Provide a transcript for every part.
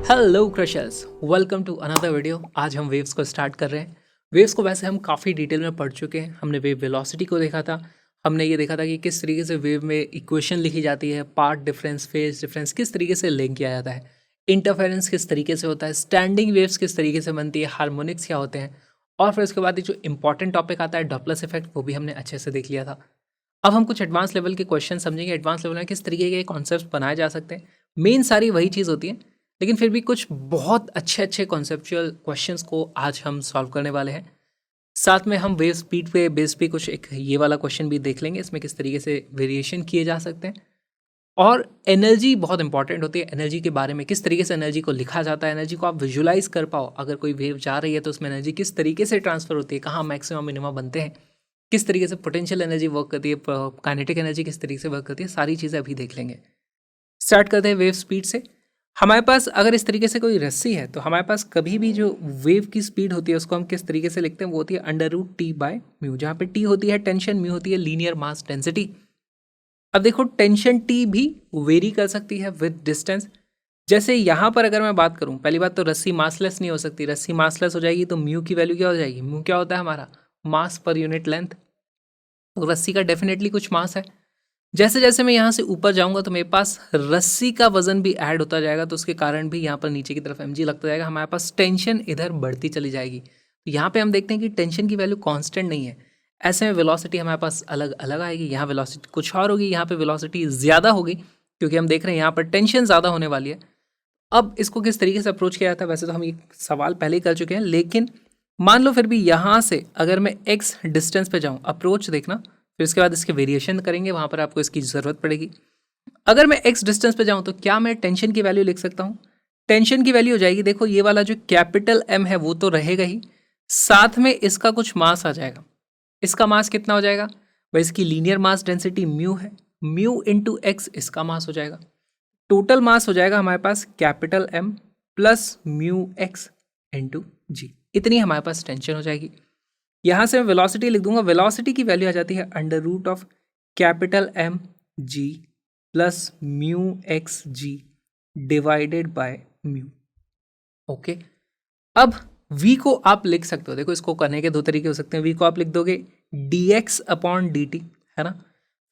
Hello crushers, welcome to another video. आज हम waves को स्टार्ट कर रहे हैं। वेव्स को वैसे हम काफ़ी डिटेल में पढ़ चुके हैं। हमने वेव वेलोसिटी को देखा था, हमने ये देखा था कि किस तरीके से वेव में इक्वेशन लिखी जाती है, पाथ डिफरेंस, फेज डिफरेंस किस तरीके से लिंक किया जाता है, इंटरफेरेंस किस तरीके से होता है, स्टैंडिंग वेव्स किस तरीके से बनती है, हार्मोनिक्स क्या होते हैं, और फिर उसके बाद ये जो इंपॉर्टेंट टॉपिक आता है डॉपलर इफेक्ट, वो भी हमने अच्छे से देख लिया था। अब हम कुछ एडवांस लेवल के क्वेश्चन समझेंगे, एडवांस लेवल में किस तरीके के कॉन्सेप्ट बनाए जा सकते हैं। मेन सारी वही चीज़ होती है, लेकिन फिर भी कुछ बहुत अच्छे अच्छे कॉन्सेप्चुअल क्वेश्चंस को आज हम सॉल्व करने वाले हैं। साथ में हम वेव स्पीड पे बेस पे कुछ एक ये वाला क्वेश्चन भी देख लेंगे, इसमें किस तरीके से वेरिएशन किए जा सकते हैं। और एनर्जी बहुत इंपॉर्टेंट होती है, एनर्जी के बारे में किस तरीके से एनर्जी को लिखा जाता है, एनर्जी को आप विजुलाइज कर पाओ। अगर कोई वेव जा रही है तो उसमें एनर्जी किस तरीके से ट्रांसफर होती है, कहाँ मैक्सिमम मिनिमम बनते हैं, किस तरीके से पोटेंशियल एनर्जी वर्क करती है, काइनेटिक एनर्जी किस तरीके से वर्क करती है, सारी चीज़ें अभी देख लेंगे। स्टार्ट करते हैं वेव स्पीड से। हमारे पास अगर इस तरीके से कोई रस्सी है तो हमारे पास कभी भी जो वेव की स्पीड होती है उसको हम किस तरीके से लिखते हैं, वो होती है √T/μ, जहाँ पे T होती है टेंशन, म्यू होती है लीनियर मास डेंसिटी। अब देखो टेंशन T भी वेरी कर सकती है विद डिस्टेंस। जैसे यहाँ पर अगर मैं बात करूँ, पहली बात तो रस्सी मासलेस नहीं हो सकती, रस्सी मासलेस हो जाएगी तो म्यू की वैल्यू क्या हो जाएगी, म्यू क्या होता है हमारा मास पर यूनिट लेंथ, तो रस्सी का डेफिनेटली कुछ मास है। जैसे जैसे मैं यहाँ से ऊपर जाऊँगा तो मेरे पास रस्सी का वजन भी ऐड होता जाएगा, तो उसके कारण भी यहाँ पर नीचे की तरफ mg लगता जाएगा, हमारे पास टेंशन इधर बढ़ती चली जाएगी। तो यहाँ पे हम देखते हैं कि टेंशन की वैल्यू कांस्टेंट नहीं है। ऐसे में वेलोसिटी हमारे पास अलग अलग आएगी, यहाँ वेलोसिटी कुछ और होगी, यहाँ पे वेलोसिटी ज़्यादा होगी, क्योंकि हम देख रहे हैं यहाँ पर टेंशन ज़्यादा होने वाली है। अब इसको किस तरीके से अप्रोच किया जाता है, वैसे तो हम ये सवाल पहले ही कर चुके हैं, लेकिन मान लो फिर भी यहाँ से अगर मैं x डिस्टेंस पे जाऊँ, अप्रोच देखना, फिर उसके बाद इसके वेरिएशन करेंगे, वहाँ पर आपको इसकी ज़रूरत पड़ेगी। अगर मैं x डिस्टेंस पे जाऊँ तो क्या मैं टेंशन की वैल्यू लिख सकता हूँ? टेंशन की वैल्यू हो जाएगी, देखो ये वाला जो कैपिटल M है वो तो रहेगा ही, साथ में इसका कुछ मास आ जाएगा। इसका मास कितना हो जाएगा भाई, इसकी लीनियर मास डेंसिटी म्यू है, म्यू इंटू एक्स इसका मास हो जाएगा। टोटल मास हो जाएगा हमारे पास कैपिटल M प्लस म्यू एक्स इंटू जी, इतनी हमारे पास टेंशन हो जाएगी। यहाँ से मैं वेलोसिटी लिख दूंगा, वेलोसिटी की वैल्यू आ जाती है √ऑफ capital M G plus mu X G divided by mu. Okay, अब v को आप लिख सकते हो, देखो इसको करने के दो तरीके हो सकते हैं। v को आप लिख दोगे dx/dt, है ना,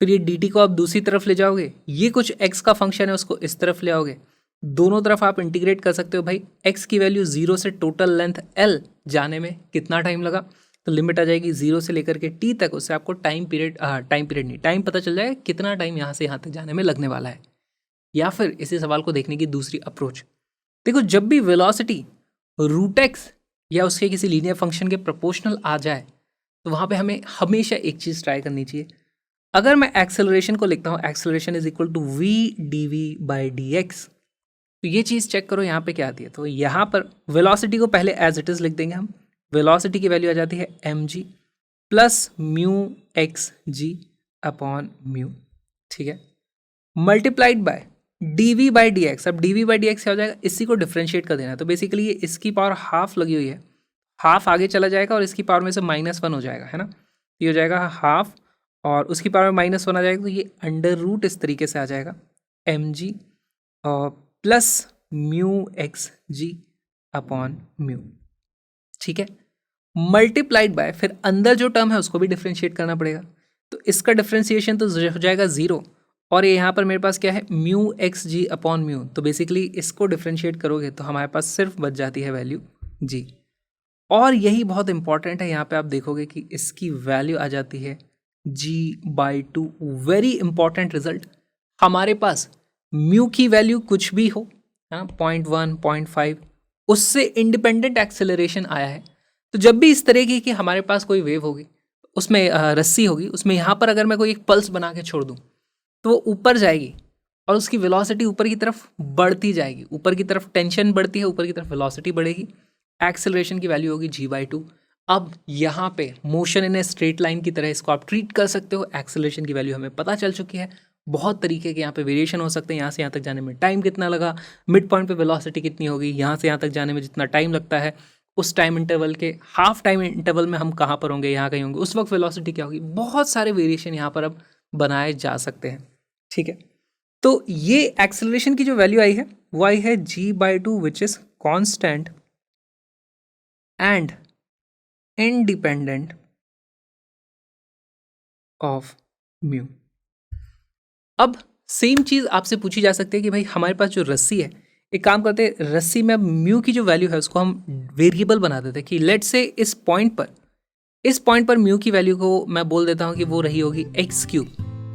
फिर ये dt को आप दूसरी तरफ ले जाओगे, ये कुछ x का फंक्शन है उसको इस तरफ ले आओगे, दोनों तरफ आप इंटीग्रेट कर सकते हो। भाई x की वैल्यू 0 से टोटल लेंथ l जाने में कितना टाइम लगा, तो लिमिट आ जाएगी 0 से लेकर के t तक, उससे आपको टाइम पीरियड नहीं, टाइम पता चल जाएगा कितना टाइम यहाँ से यहाँ तक जाने में लगने वाला है। या फिर इसी सवाल को देखने की दूसरी अप्रोच, देखो जब भी वेलोसिटी √x या उसके किसी लीनियर फंक्शन के प्रोपोर्शनल आ जाए तो वहाँ पे हमें हमेशा एक चीज़ ट्राई करनी चाहिए। अगर मैं एक्सेलरेशन को लिखता हूँ, acceleration is equal to v/dv/dx, तो ये चीज़ चेक करो यहाँ पे क्या आती है। तो यहाँ पर वेलोसिटी को पहले एज इट इज़ लिख देंगे हम, वेलोसिटी की वैल्यू आ जाती है mg प्लस म्यू एक्स जी अपॉन म्यू, ठीक है, मल्टीप्लाइड बाय dv/dx। अब dv/dx क्या हो जाएगा, इसी को डिफ्रेंशिएट कर देना, तो बेसिकली ये इसकी पावर हाफ लगी हुई है, हाफ आगे चला जाएगा और इसकी पावर में से -1 हो जाएगा, है ना, ये हो जाएगा हाफ और उसकी पावर में -1 आ जाएगा, तो ये √, इस तरीके से आ जाएगा mg प्लस म्यू एक्स जी अपॉन म्यू, ठीक है, मल्टीप्लाइड बाय, फिर अंदर जो टर्म है उसको भी डिफ्रेंशिएट करना पड़ेगा, तो इसका डिफ्रेंशिएशन तो हो जाएगा 0, और ये यहाँ पर मेरे पास क्या है म्यू एक्स जी अपॉन म्यू, तो बेसिकली इसको डिफ्रेंशिएट करोगे तो हमारे पास सिर्फ बच जाती है वैल्यू जी। और यही बहुत इंपॉर्टेंट है, यहाँ पे आप देखोगे कि इसकी वैल्यू आ जाती है g/2। वेरी इंपॉर्टेंट रिजल्ट, हमारे पास म्यू की वैल्यू कुछ भी हो, हाँ 0.1 0.5, उससे इंडिपेंडेंट एक्सेलरेशन आया है, तो जब भी इस तरह की हमारे पास कोई वेव होगी, उसमें रस्सी होगी, उसमें यहाँ पर अगर मैं कोई एक पल्स बना के छोड़ दूँ तो वो ऊपर जाएगी और उसकी वेलोसिटी ऊपर की तरफ बढ़ती जाएगी, ऊपर की तरफ टेंशन बढ़ती है, ऊपर की तरफ वेलोसिटी बढ़ेगी, एक्सेलरेशन की वैल्यू होगी g/2। अब यहाँ पे motion in a straight line की तरह इसको आप ट्रीट कर सकते हो, एक्सेलरेशन की वैल्यू हमें पता चल चुकी है, बहुत तरीके के यहाँ पे वेरिएशन हो सकते हैं, यहाँ से यहाँ तक जाने में टाइम कितना लगा, मिड पॉइंट पे वेलोसिटी कितनी होगी, यहाँ से यहाँ तक जाने में जितना टाइम लगता है उस टाइम इंटरवल के हाफ टाइम इंटरवल में हम कहाँ पर होंगे, यहाँ कहीं होंगे, उस वक्त वेलोसिटी क्या होगी, बहुत सारे वेरिएशन यहाँ पर अब बनाए जा सकते हैं, ठीक है। तो ये एक्सेलरेशन की जो वैल्यू आई है वो आई है g/2 which is constant and independent of mu. अब सेम चीज आपसे पूछी जा सकती है कि भाई हमारे पास जो रस्सी है, एक काम करते हैं, रस्सी में म्यू की जो वैल्यू है उसको हम वेरिएबल बना देते हैं कि लेट से इस पॉइंट पर म्यू की वैल्यू को मैं बोल देता हूं कि वो रही होगी x³।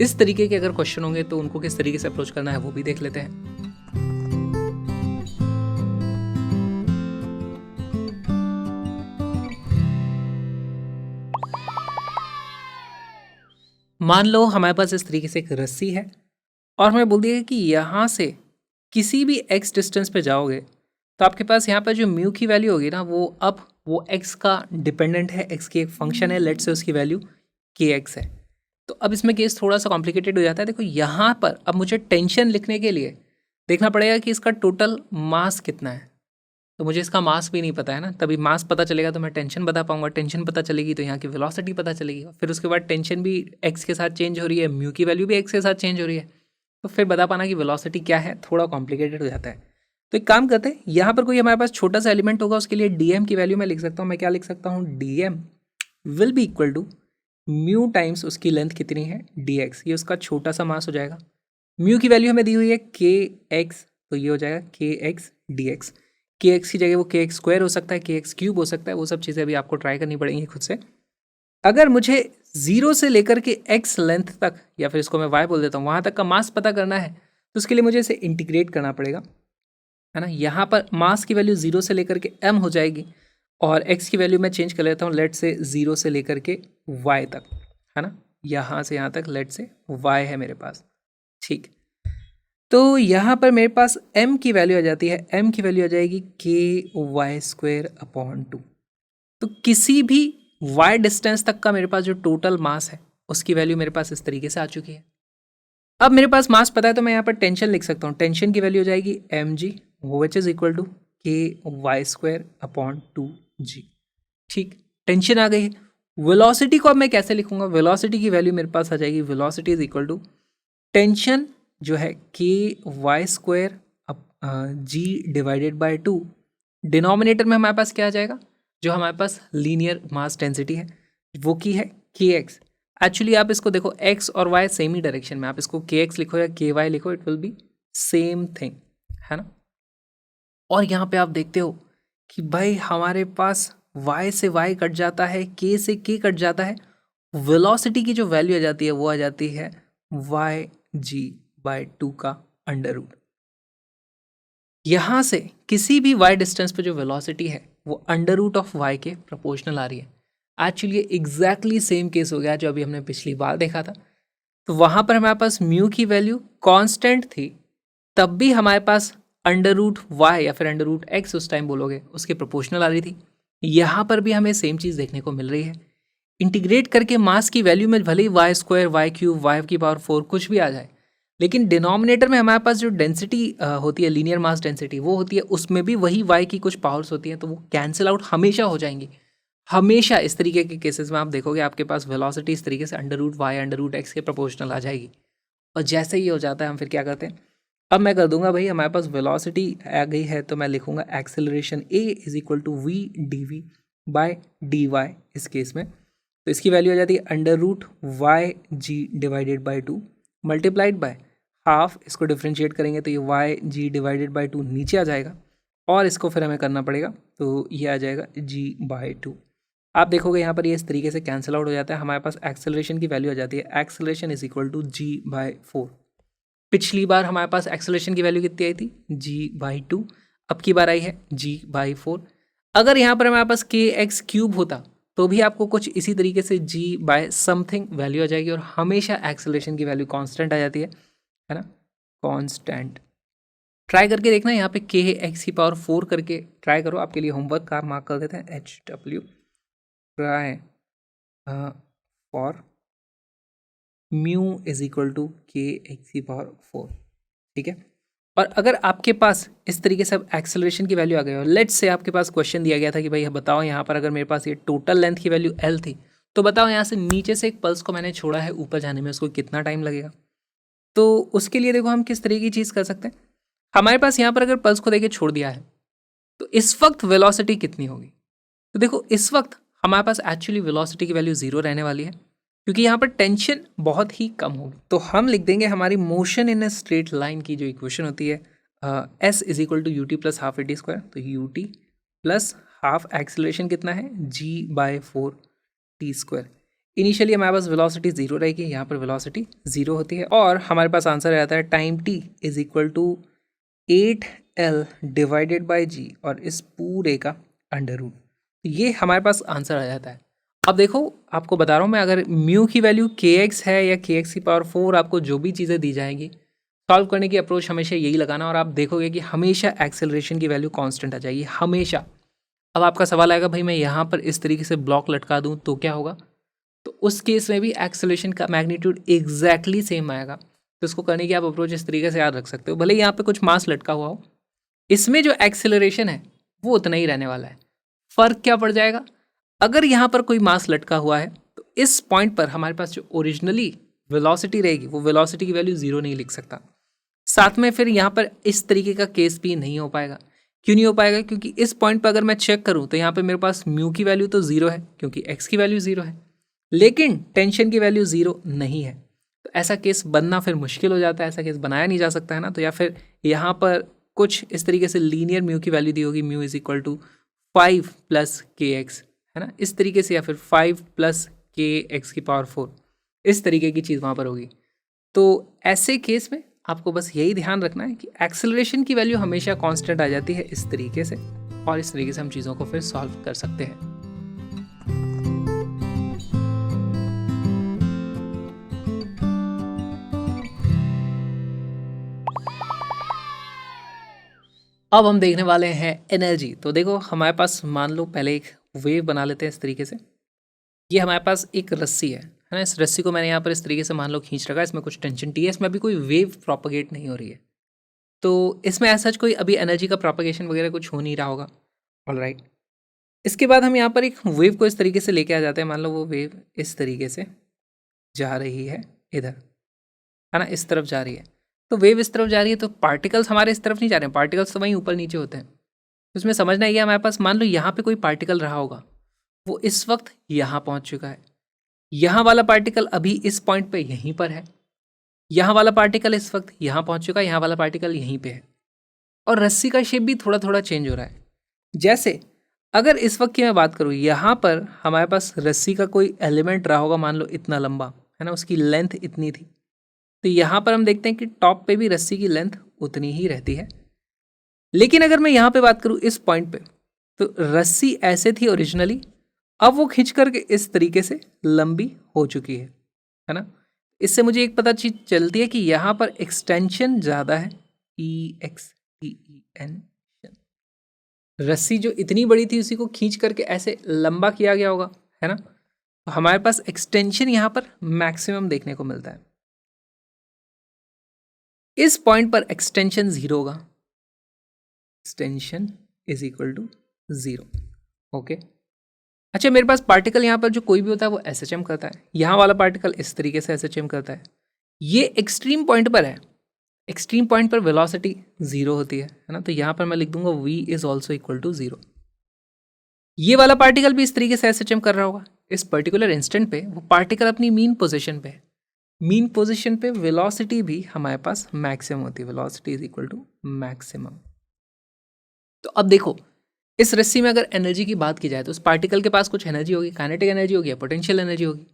इस तरीके के अगर क्वेश्चन होंगे तो उनको किस तरीके से अप्रोच करना है वो भी देख लेते हैं। मान लो हमारे पास इस तरीके से एक रस्सी है और हमें बोल दिया कि यहाँ से किसी भी x डिस्टेंस पे जाओगे तो आपके पास यहाँ पर जो म्यू की वैल्यू होगी ना वो x का डिपेंडेंट है, x की एक फंक्शन है, लेट से उसकी वैल्यू kx है। तो अब इसमें केस थोड़ा सा कॉम्प्लिकेटेड हो जाता है। देखो यहाँ पर अब मुझे टेंशन लिखने के लिए देखना पड़ेगा कि इसका टोटल मास कितना है। तो मुझे इसका मास भी नहीं पता है ना, तभी मास पता चलेगा तो मैं टेंशन बता पाऊंगा, टेंशन पता चलेगी तो यहाँ की वेलोसिटी पता चलेगी, फिर उसके बाद टेंशन भी x के साथ चेंज हो रही है, म्यू की वैल्यू भी x के साथ चेंज हो रही है, तो फिर बता पाना कि वेलोसिटी क्या है थोड़ा कॉम्प्लिकेटेड हो जाता है। तो एक काम करते हैं, यहाँ पर कोई हमारे पास छोटा सा एलिमेंट होगा, उसके लिए dm की वैल्यू मैं लिख सकता हूँ। मैं क्या लिख सकता हूँ, dm will be equal to mu times उसकी लेंथ कितनी है dx, ये उसका छोटा सा मास हो जाएगा। म्यू की वैल्यू हमें दी हुई है kx, तो ये हो जाएगा kx dx। kx की जगह वो kx² हो सकता है, kx³ हो सकता है, वो सब चीज़ें अभी आपको ट्राई करनी पड़ेंगी खुद से। अगर मुझे 0 से लेकर के x लेंथ तक, या फिर इसको मैं y बोल देता हूँ, वहाँ तक का मास पता करना है तो उसके लिए मुझे इसे इंटीग्रेट करना पड़ेगा, है ना। यहाँ पर मास की वैल्यू 0 से लेकर के m हो जाएगी और x की वैल्यू मैं चेंज कर लेता हूँ, लेट से 0 से लेकर के y तक, है ना। यहाँ से यहाँ तक लेट से y है मेरे पास, ठीक। तो यहाँ पर मेरे पास m की वैल्यू आ जाती है, m की वैल्यू आ जाएगी ky²/2। तो किसी भी y डिस्टेंस तक का मेरे पास जो टोटल मास है उसकी वैल्यू मेरे पास इस तरीके से आ चुकी है। अब मेरे पास मास पता है तो मैं यहाँ पर टेंशन लिख सकता हूँ। टेंशन की वैल्यू हो जाएगी mg which is equal to ky²/2g, ठीक। टेंशन आ गई है। वेलोसिटी को अब मैं कैसे लिखूंगा, वेलोसिटी की वैल्यू मेरे पास आ जाएगी, velocity is equal to tension जो है ky²g/2। डिनोमिनेटर में हमारे पास क्या आ जाएगा, जो हमारे पास लीनियर मास डेंसिटी है वो की है kx। एक्चुअली आप इसको देखो x और y सेम ही डायरेक्शन में, आप इसको kx लिखो या ky लिखो, it will be same thing, है ना। और यहाँ पे आप देखते हो कि भाई हमारे पास y से y कट जाता है, k से k कट जाता है, वेलोसिटी की जो वैल्यू आ जाती है वो आ जाती है yg/2 का अंडर रूट। यहाँ से किसी भी y डिस्टेंस पे जो वेलोसिटी है वो अंडर रूट ऑफ y के प्रोपोर्शनल आ रही है। एक्चुअली ये एग्जैक्टली सेम केस हो गया जो अभी हमने पिछली बार देखा था। तो वहाँ पर हमारे पास म्यू की वैल्यू कांस्टेंट थी, तब भी हमारे पास अंडर रूट वाई या फिर अंडर रूट एक्स उस टाइम बोलोगे उसके प्रोपोर्शनल आ रही थी। यहाँ पर भी हमें सेम चीज़ देखने को मिल रही है। इंटीग्रेट करके मास की वैल्यू में भले ही y² y³ y⁴ कुछ भी आ जाए, लेकिन डिनोमिनेटर में हमारे पास जो डेंसिटी होती है, लीनियर मास डेंसिटी, वो होती है, उसमें भी वही y की कुछ पावर्स होती हैं, तो वो कैंसिल आउट हमेशा हो जाएंगी। हमेशा इस तरीके के केसेस में आप देखोगे आपके पास वेलोसिटी इस तरीके से under root Y under root X के प्रोपोर्शनल आ जाएगी। और जैसे ही हो जाता है हम फिर क्या करते हैं, अब मैं कर दूंगा भाई हमारे पास वेलोसिटी आ गई है तो मैं लिखूंगा acceleration a is equal to v/dv/dy इस केस में। तो इसकी वैल्यू आ जाती है under root yg/2 multiplied by half, इसको डिफ्रेंशिएट करेंगे तो ये yg/2 नीचे आ जाएगा और इसको फिर हमें करना पड़ेगा तो ये आ जाएगा g/2। आप देखोगे यहाँ पर ये इस तरीके से कैंसिल आउट हो जाता है, हमारे पास एक्सेलरेशन की वैल्यू आ जाती है acceleration is equal to g/4। पिछली बार हमारे पास एक्सेलरेशन की वैल्यू कितनी आई थी, g/2, अब की बार आई है g/4। अगर यहाँ पर हमारे पास kx³ होता तो भी आपको कुछ इसी तरीके से g/समथिंग वैल्यू आ जाएगी और हमेशा एक्सेलरेशन की वैल्यू कांस्टेंट आ जाती है ना, कांस्टेंट। ट्राई करके देखना, यहाँ पे kx⁴ करके ट्राई करो, आपके लिए होमवर्क का मार्क कर देते हैं HW try for mu is equal to kx⁴, ठीक है। और अगर आपके पास इस तरीके से अब एक्सेलरेशन की वैल्यू आ गई और लेट्स से आपके पास क्वेश्चन दिया गया था कि भाई बताओ यहाँ पर अगर मेरे पास ये टोटल लेंथ की वैल्यू l थी तो बताओ यहाँ से नीचे से एक पल्स को मैंने छोड़ा है ऊपर जाने में उसको कितना टाइम लगेगा। तो उसके लिए देखो हम किस तरीके की चीज़ कर सकते हैं। हमारे पास यहाँ पर अगर पल्स को देके छोड़ दिया है तो इस वक्त वेलोसिटी कितनी होगी। तो देखो इस वक्त हमारे पास एक्चुअली वेलोसिटी की वैल्यू 0 रहने वाली है क्योंकि यहाँ पर टेंशन बहुत ही कम होगी। तो हम लिख देंगे हमारी motion in a straight line की जो इक्वेशन होती है S is equal to U T plus half A T square. तो U T plus half acceleration कितना है g/4 टी स्क्वायर। इनिशियली हमारे पास वेलोसिटी 0 रहेगी, यहाँ पर वेलोसिटी 0 होती है और हमारे पास आंसर आता है time t is equal to 8L divided by g और इस पूरे का अंडर रूट। ये हमारे पास आंसर आ जाता है। अब देखो आपको बता रहा हूँ मैं, अगर म्यू की वैल्यू kx है या kx की पावर 4, आपको जो भी चीज़ें दी जाएंगी सॉल्व करने की अप्रोच हमेशा यही लगाना और आप देखोगे कि हमेशा एक्सेलरेशन की वैल्यू कांस्टेंट आ जाएगी हमेशा। अब आपका सवाल आएगा भाई मैं यहाँ पर इस तरीके से ब्लॉक लटका दूँ तो क्या होगा। तो उस केस में भी एक्सेलरेशन का मैग्नीट्यूड एग्जैक्टली सेम आएगा। तो इसको करने की आप अप्रोच इस तरीके से याद रख सकते हो। भले यहाँ पे कुछ मास लटका हुआ हो, इसमें जो एक्सेलरेशन है वो उतना ही रहने वाला है। फ़र्क क्या पड़ जाएगा, अगर यहाँ पर कोई मास लटका हुआ है तो इस पॉइंट पर हमारे पास जो ओरिजिनली वेलोसिटी रहेगी वो वेलोसिटी की वैल्यू 0 नहीं लिख सकता। साथ में फिर यहाँ पर इस तरीके का केस भी नहीं हो पाएगा। क्यों नहीं हो पाएगा, क्योंकि इस पॉइंट पर अगर मैं चेक करूँ तो यहाँ पर मेरे पास म्यू की वैल्यू तो 0 है क्योंकि एक्स की वैल्यू 0 है, लेकिन टेंशन की वैल्यू 0 नहीं है। तो ऐसा केस बनना फिर मुश्किल हो जाता है, ऐसा केस बनाया नहीं जा सकता है ना। तो या फिर यहाँ पर कुछ इस तरीके से लीनियर म्यू की वैल्यू दी होगी, mu is equal to 5 plus K X, है ना, इस तरीके से, या फिर 5 प्लस के एक्स की पावर 4, इस तरीके की चीज़ वहाँ पर होगी। तो ऐसे केस में आपको बस यही ध्यान रखना है कि एक्सेलरेशन की वैल्यू हमेशा कांस्टेंट आ जाती है इस तरीके से, और इस तरीके से हम चीज़ों को फिर सॉल्व कर सकते हैं। अब हम देखने वाले हैं एनर्जी। तो देखो हमारे पास मान लो पहले एक वेव बना लेते हैं इस तरीके से। ये हमारे पास एक रस्सी है ना, इस रस्सी को मैंने यहाँ पर इस तरीके से मान लो खींच रखा है, इसमें कुछ टेंशन टी है, इसमें अभी कोई वेव प्रोपगेट नहीं हो रही है। तो इसमें ऐसा कोई अभी एनर्जी का प्रोपगेशन वगैरह कुछ हो नहीं रहा होगा। ऑलराइट, इसके बाद हम यहाँ पर एक वेव को इस तरीके से लेके आ जाते हैं। मान लो वो वेव इस तरीके से जा रही है इधर, है ना, इस तरफ जा रही है। तो वेव इस तरफ जा रही है तो पार्टिकल्स हमारे इस तरफ नहीं जा रहे हैं, पार्टिकल्स तो वहीं ऊपर नीचे होते हैं। तो इसमें समझना ये हमारे पास, मान लो यहाँ पे कोई पार्टिकल रहा होगा, वो इस वक्त यहाँ पहुँच चुका है। यहाँ वाला पार्टिकल अभी इस पॉइंट पे यहीं पर है, यहाँ वाला पार्टिकल इस वक्त यहाँ पहुँच चुका है, यहाँ वाला पार्टिकल यहीं पे है। और रस्सी का शेप भी थोड़ा थोड़ा चेंज हो रहा है। जैसे अगर इस वक्त की मैं बात करूँ, यहाँ पर हमारे पास रस्सी का कोई एलिमेंट रहा होगा, मान लो इतना लंबा, है ना, उसकी लेंथ इतनी थी। तो यहाँ पर हम देखते हैं कि टॉप पे भी रस्सी की लेंथ उतनी ही रहती है। लेकिन अगर मैं यहाँ पे बात करूँ इस पॉइंट पे, तो रस्सी ऐसे थी ओरिजिनली, अब वो खींच करके इस तरीके से लंबी हो चुकी है ना। इससे मुझे एक पता चीज चलती है कि यहाँ पर एक्सटेंशन ज़्यादा है, EXTEN। रस्सी जो इतनी बड़ी थी उसी को खींच करके ऐसे लंबा किया गया होगा, है ना। तो हमारे पास एक्सटेंशन यहाँ पर मैक्सिमम देखने को मिलता है। इस पॉइंट पर एक्सटेंशन 0 होगा, extension is equal to 0। Okay, अच्छा, मेरे पास पार्टिकल यहाँ पर जो कोई भी होता है वो SHM करता है, यहाँ वाला पार्टिकल इस तरीके से SHM करता है। ये एक्सट्रीम पॉइंट पर है, एक्सट्रीम पॉइंट पर वेलोसिटी 0 होती है ना। तो यहाँ पर मैं लिख दूंगा V is also equal to 0। ये वाला पार्टिकल भी इस तरीके से SHM कर रहा होगा। इस पर्टिकुलर इंस्टेंट पे वो पार्टिकल अपनी मीन पोजिशन पे है, मीन पोजीशन पे वेलोसिटी भी हमारे पास मैक्सिमम होती है, velocity is equal to maximum. तो अब देखो इस रस्सी में अगर एनर्जी की बात की जाए तो उस पार्टिकल के पास कुछ एनर्जी होगी, काइनेटिक एनर्जी होगी या पोटेंशियल एनर्जी होगी।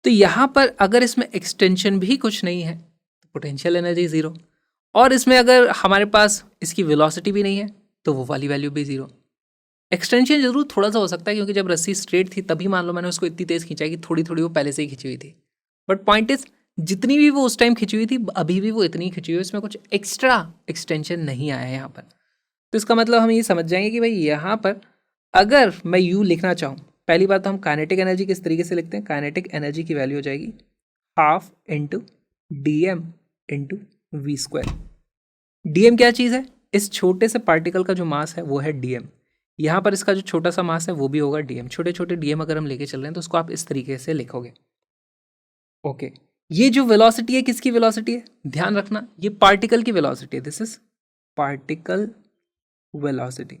तो यहाँ पर अगर इसमें एक्सटेंशन भी कुछ नहीं है तो पोटेंशियल एनर्जी 0, और इसमें अगर हमारे पास इसकी वेलोसिटी भी नहीं है तो वो वाली वैल्यू भी 0। एक्सटेंशन जरूर थोड़ा सा हो सकता है क्योंकि जब रस्सी स्ट्रेट थी तभी मान लो मैंने उसको इतनी तेज़ खींचा कि थोड़ी थोड़ी वो पहले से ही खिंची हुई थी, बट पॉइंट इज जितनी भी वो उस टाइम खिंची हुई थी अभी भी वो इतनी खिंची हुई है, इसमें कुछ एक्स्ट्रा एक्सटेंशन नहीं आया है यहाँ पर। तो इसका मतलब हम ये समझ जाएंगे कि भाई यहाँ पर अगर मैं U लिखना चाहूँ, पहली बात तो हम काइनेटिक एनर्जी किस तरीके से लिखते हैं, काइनेटिक एनर्जी की वैल्यू हो जाएगी ½ into DM into V²। DM क्या चीज़ है, इस छोटे से पार्टिकल का जो मास है वो है DM, यहाँ पर इसका जो छोटा सा मास है वो भी होगा DM। छोटे छोटे DM अगर हम लेके चल रहे हैं तो उसको आप इस तरीके से लिखोगे। ओके, ये जो वेलोसिटी है किसकी वेलोसिटी है, ध्यान रखना ये पार्टिकल की वेलोसिटी है, दिस इज पार्टिकल वेलोसिटी।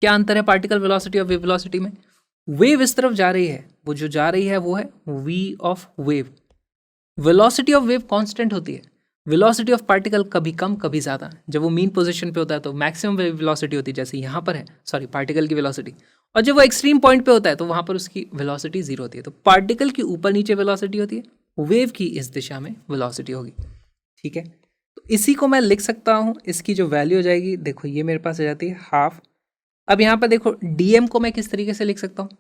क्या अंतर है पार्टिकल वेलोसिटी और वेव वेलोसिटी में? वेव इस तरफ जा रही है, वो जो जा रही है वो है v of wave. Velocity of wave constant होती है, वेलोसिटी ऑफ पार्टिकल कभी कम कभी ज़्यादा। जब वो मीन पोजीशन पे होता है तो मैक्सिमम वेलोसिटी होती है, जैसे यहाँ पर है, सॉरी पार्टिकल की वेलोसिटी। और जब वो एक्सट्रीम पॉइंट पे होता है तो वहाँ पर उसकी वेलोसिटी जीरो होती है। तो पार्टिकल की ऊपर नीचे वेलोसिटी होती है, वेव की इस दिशा में वेलोसिटी होगी। ठीक है, तो इसी को मैं लिख सकता हूँ, इसकी जो वैल्यू हो जाएगी, देखो ये मेरे पास आ जाती है हाफ। अब यहाँ पर देखो dm को मैं किस तरीके से लिख सकता हूँ,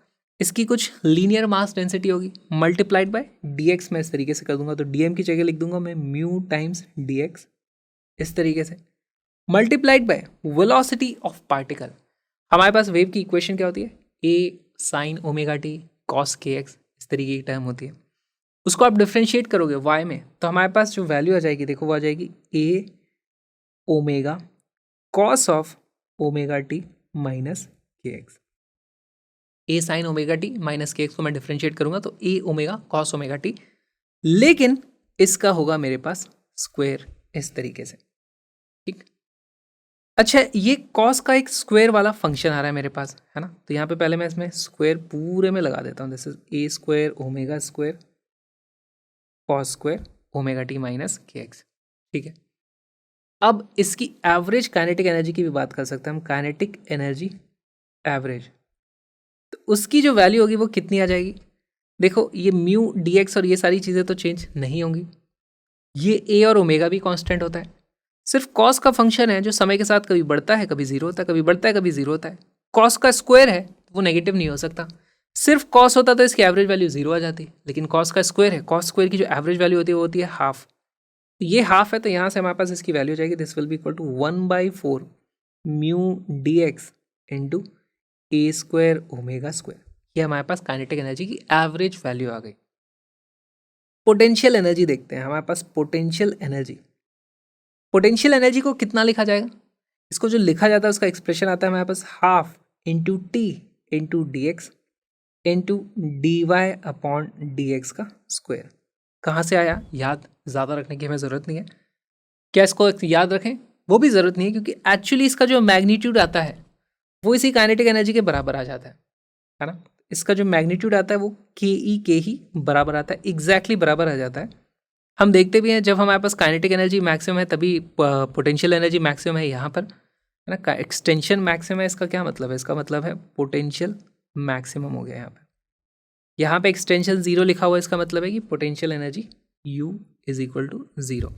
इसकी कुछ लीनियर मास डेंसिटी होगी मल्टीप्लाइड बाय dx। मैं इस तरीके से कर दूंगा, तो dm की जगह लिख दूंगा मैं म्यू टाइम्स dx, इस तरीके से multiplied by velocity of particle. हमारे पास वेव की इक्वेशन क्या होती है, a sine omega T cos के एक्स, इस तरीके की टर्म होती है। उसको आप डिफ्रेंशिएट करोगे y में, तो हमारे पास जो वैल्यू आ जाएगी, देखो वो आ जाएगी a omega cos of omega T minus के एक्स। ए साइन ओमेगा टी माइनस के एक्स को मैं डिफ्रेंशिएट करूंगा तो ए ओमेगा कॉस ओमेगा टी, लेकिन इसका होगा मेरे पास स्क्वायर इस तरीके से। ठीक, अच्छा ये कॉस का एक स्क्वायर वाला फंक्शन आ रहा है मेरे पास, है ना, तो यहाँ पे पहले मैं इसमें स्क्वायर पूरे में लगा देता हूँ। This is a square omega square cos square omega T minus के एक्स। ठीक है, अब इसकी एवरेज काइनेटिक एनर्जी की भी बात कर सकते हैं हम, काइनेटिक एनर्जी एवरेज, तो उसकी जो वैल्यू होगी वो कितनी आ जाएगी। देखो ये म्यू डी एक्स और ये सारी चीज़ें तो चेंज नहीं होंगी, ये ए और ओमेगा भी कांस्टेंट होता है, सिर्फ कॉस का फंक्शन है जो समय के साथ कभी बढ़ता है कभी जीरो होता है, कभी बढ़ता है कभी जीरो होता है। कॉस का स्क्वायर है वो नेगेटिव नहीं हो सकता, सिर्फ कॉस होता तो इसकी एवरेज वैल्यू जीरो आ जाती, लेकिन कॉस का स्क्वायर है, कॉस स्क्वायर की जो एवरेज वैल्यू होती है वो होती है हाफ। ये हाफ है तो यहाँ से हमारे पास इसकी वैल्यू हो जाएगी, this will be equal to 1/4 mu D X into A square omega square. ये हमारे पास काइनेटिक एनर्जी की एवरेज वैल्यू आ गई। पोटेंशियल एनर्जी देखते हैं, हमारे पास पोटेंशियल एनर्जी, पोटेंशियल एनर्जी को कितना लिखा जाएगा, इसको जो लिखा जाता है उसका एक्सप्रेशन आता है हमारे पास half into T into D X into D Y upon D X का स्क्वायर। कहाँ से आया, याद ज़्यादा रखने की हमें ज़रूरत नहीं है। क्या इसको याद रखें, वो भी ज़रूरत नहीं है, क्योंकि एक्चुअली इसका जो मैग्नीट्यूड आता है वो इसी काइनेटिक एनर्जी के बराबर आ जाता है ना। इसका जो मैग्नीट्यूड आता है वो के ई के ही बराबर आता है, एग्जैक्टली बराबर आ जाता है। हम देखते भी हैं जब हमारे पास काइनेटिक एनर्जी मैक्सिमम है तभी पोटेंशियल एनर्जी मैक्सिमम है यहाँ पर, है ना। एक्सटेंशन मैक्सिमम है, इसका क्या मतलब है, इसका मतलब है पोटेंशियल मैक्सिमम हो गया यहाँ पर। यहाँ पे एक्सटेंशन जीरो लिखा हुआ है, इसका मतलब है कि potential energy U is equal to zero. तो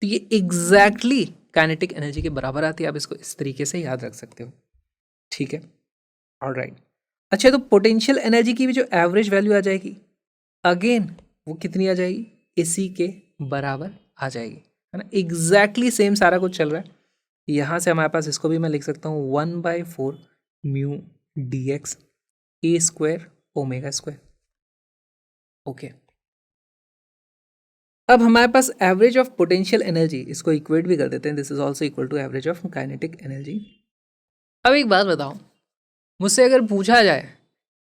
ये एग्जैक्टली काइनेटिक एनर्जी के बराबर आती है, आप इसको इस तरीके से याद रख सकते हो। ठीक है, ऑलराइट। अच्छा तो पोटेंशियल एनर्जी की भी जो एवरेज वैल्यू आ जाएगी, अगेन वो कितनी आ जाएगी, इसी के बराबर आ जाएगी, है ना। एग्जैक्टली सेम सारा कुछ चल रहा है। यहाँ से हमारे पास इसको भी मैं लिख सकता हूँ 1/4 mu D X A square omega square. Okay, अब हमारे पास एवरेज ऑफ पोटेंशियल एनर्जी, इसको इक्वेट भी कर देते हैं, this is also equal to average of kinetic energy. अब एक बात बताओ, मुझसे अगर पूछा जाए